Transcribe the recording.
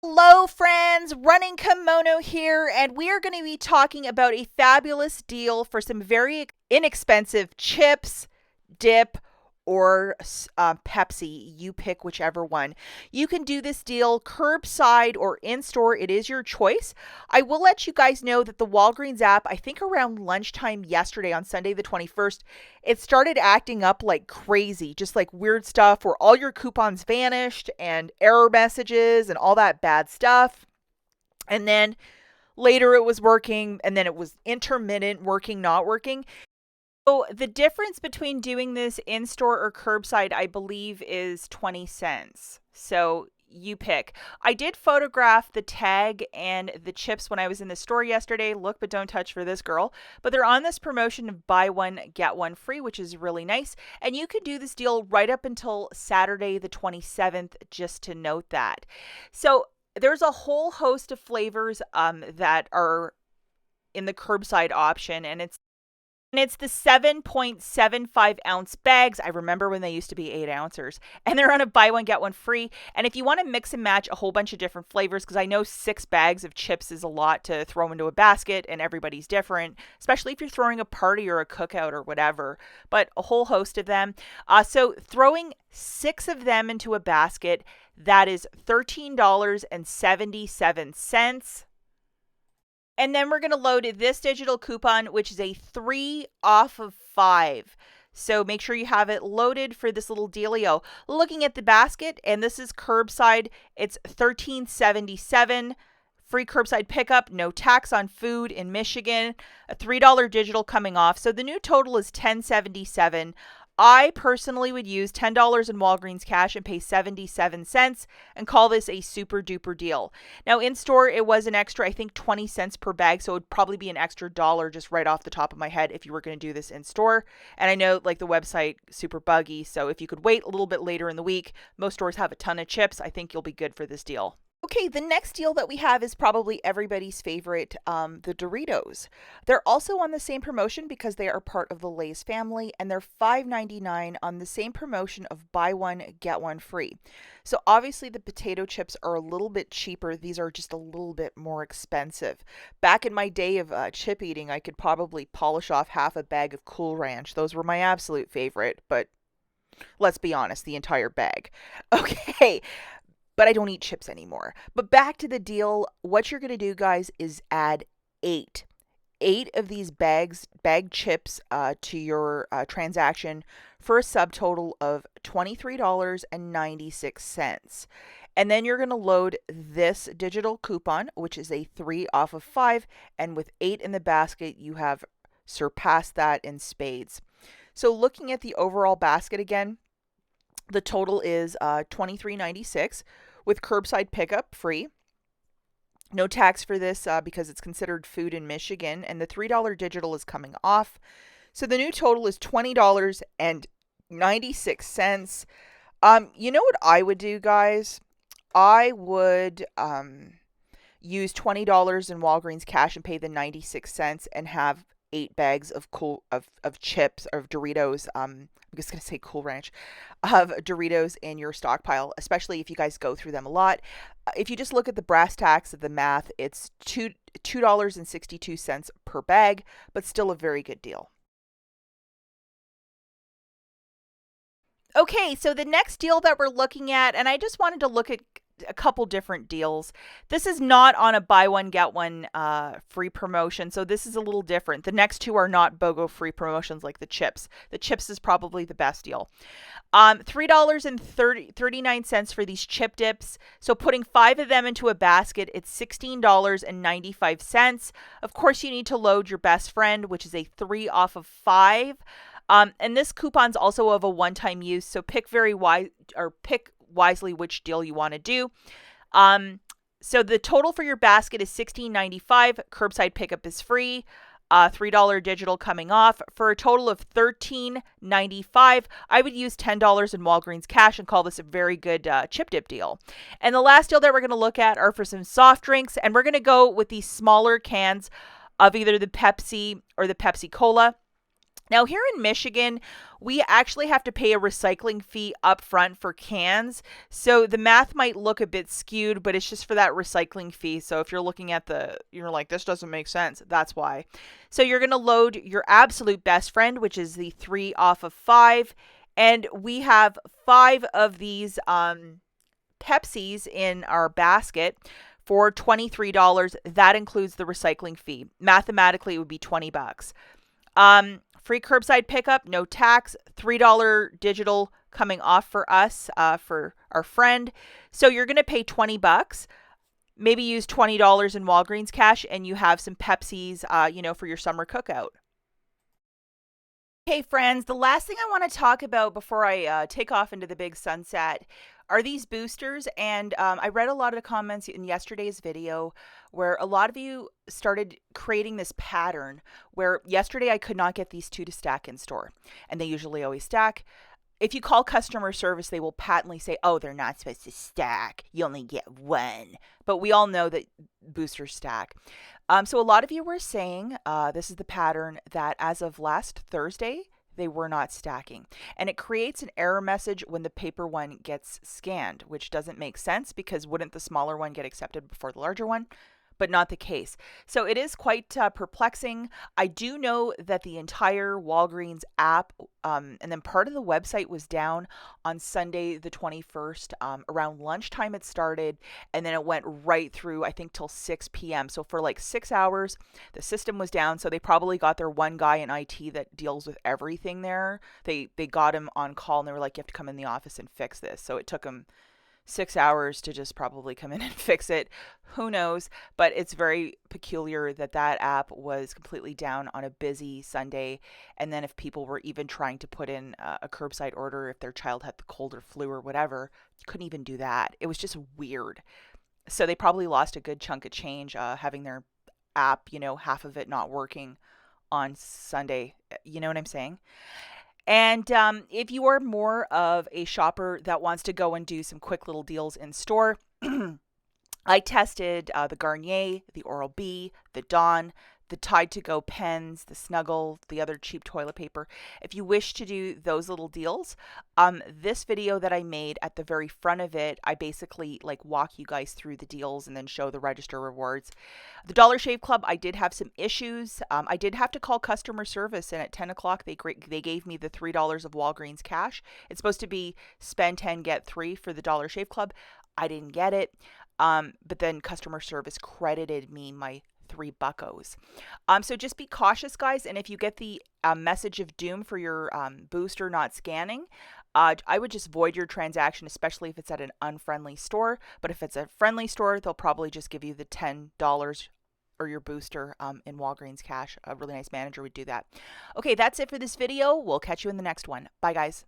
Hello, friends. Running Kimono here, and we are going to be talking about a fabulous deal for some very inexpensive chips, dip, or Pepsi. You pick whichever one. You can do this deal curbside or in store. It is your choice. I will let you guys know that the Walgreens app, I think around lunchtime yesterday on Sunday the 21st, it started acting up like crazy, just like weird stuff where all your coupons vanished and error messages and all that bad stuff. And then later it was working, and then it was intermittent, working, not working. So the difference between doing this in store or curbside, I believe, is 20 cents. So you pick. I did photograph the tag and the chips when I was in the store yesterday. Look, but don't touch for this girl. But they're on this promotion of buy one, get one free, which is really nice. And you can do this deal right up until Saturday, the 27th, just to note that. So there's a whole host of flavors that are in the curbside option, and it's the 7.75 ounce bags. I remember when they used to be 8 ounces. And they're on a buy one, get one free. And if you want to mix and match a whole bunch of different flavors, because I know 6 bags of chips is a lot to throw into a basket and everybody's different, especially if you're throwing a party or a cookout or whatever, but a whole host of them. So throwing 6 of them into a basket, that is $13.77. And then we're going to load this digital coupon, which is a 3 off of 5. So make sure you have it loaded for this little dealio. Looking at the basket, and this is curbside, it's $13.77. Free curbside pickup, no tax on food in Michigan, a $3 digital coming off. So the new total is $10.77. I personally would use $10 in Walgreens cash and pay 77 cents and call this a super duper deal. Now in store, it was an extra, I think 20 cents per bag. So it would probably be an extra dollar just right off the top of my head if you were going to do this in store. And I know like the website super buggy. So if you could wait a little bit later in the week, most stores have a ton of chips. I think you'll be good for this deal. Okay, the next deal that we have is probably everybody's favorite, the Doritos. They're also on the same promotion because they are part of the Lay's family, and they're $5.99 on the same promotion of buy one, get one free. So obviously the potato chips are a little bit cheaper. These are just a little bit more expensive. Back in my day of chip eating, I could probably polish off half a bag of Cool Ranch. Those were my absolute favorite, but let's be honest, the entire bag. Okay, but I don't eat chips anymore. But back to the deal. What you're going to do, guys, is add 8. 8 of these bag chips to your transaction for a subtotal of $23.96. And then you're going to load this digital coupon, which is a 3 off of 5. And with 8 in the basket, you have surpassed that in spades. So looking at the overall basket again, the total is $23.96 with curbside pickup free. No tax for this because it's considered food in Michigan, and the $3 digital is coming off. So the new total is $20.96. You know what I would do, guys? I would use $20 in Walgreens cash and pay the 96 cents and have 8 bags of chips, of Doritos. I'm just going to say Cool Ranch, of Doritos in your stockpile, especially if you guys go through them a lot. If you just look at the brass tacks of the math, it's $2.62 per bag, but still a very good deal. Okay, so the next deal that we're looking at, and I just wanted to look at a couple different deals. This is not on a buy one, get one free promotion, so this is a little different. The next two are not BOGO free promotions like the chips. The chips is probably the best deal. $3.39 for these chip dips. So putting 5 of them into a basket, it's $16.95. Of course, you need to load your best friend, which is a 3 off of 5. And this coupon's also of a one-time use, so pick wisely which deal you want to do. So the total for your basket is $16.95. Curbside pickup is free. $3 digital coming off for a total of $13.95. I would use $10 in Walgreens cash and call this a very good chip dip deal. And the last deal that we're going to look at are for some soft drinks, and we're going to go with these smaller cans of either the Pepsi or the Pepsi Cola. Now, here in Michigan, we actually have to pay a recycling fee up front for cans. So the math might look a bit skewed, but it's just for that recycling fee. So if you're looking at you're like, this doesn't make sense. That's why. So you're going to load your absolute best friend, which is the 3 off of 5. And we have 5 of these Pepsis in our basket for $23. That includes the recycling fee. Mathematically, it would be $20. Free curbside pickup, no tax, $3 digital coming off for us, for our friend. So you're going to pay $20. Maybe use $20 in Walgreens cash, and you have some Pepsis, for your summer cookout. Hey, friends, the last thing I want to talk about before I take off into the big sunset are these boosters. And I read a lot of the comments in yesterday's video where a lot of you started creating this pattern where yesterday I could not get these 2 to stack in store, and they usually always stack. If you call customer service, they will patently say, oh, they're not supposed to stack. You only get 1. But we all know that boosters stack. So a lot of you were saying this is the pattern that as of last Thursday, they were not stacking. And it creates an error message when the paper one gets scanned, which doesn't make sense because wouldn't the smaller one get accepted before the larger one? But not the case. So it is quite perplexing. I do know that the entire Walgreens app and then part of the website was down on Sunday the 21st. Around lunchtime it started, and then it went right through, I think, till 6 p.m. So for like 6 hours, the system was down. So they probably got their one guy in IT that deals with everything there. They got him on call, and they were like, you have to come in the office and fix this. So it took them 6 hours to just probably come in and fix it. Who knows? But it's very peculiar that that app was completely down on a busy Sunday. And then if people were even trying to put in a curbside order, if their child had the cold or flu or whatever, you couldn't even do that. It was just weird. So they probably lost a good chunk of change having their app, half of it not working on Sunday. You know what I'm saying? And if you are more of a shopper that wants to go and do some quick little deals in store, I tested the Garnier, the Oral-B, the Dawn, the Tide to Go pens, the Snuggle, the other cheap toilet paper. If you wish to do those little deals, this video that I made, at the very front of it, I basically like walk you guys through the deals and then show the register rewards. The Dollar Shave Club, I did have some issues. I did have to call customer service, and at 10 o'clock they gave me the $3 of Walgreens cash. It's supposed to be spend 10, get 3 for the Dollar Shave Club. I didn't get it. But then customer service credited me my $3. So just be cautious, guys. And if you get the message of doom for your booster not scanning, I would just void your transaction, especially if it's at an unfriendly store. But if it's a friendly store, they'll probably just give you the $10 or your booster in Walgreens cash. A really nice manager would do that. Okay, that's it for this video. We'll catch you in the next one. Bye, guys.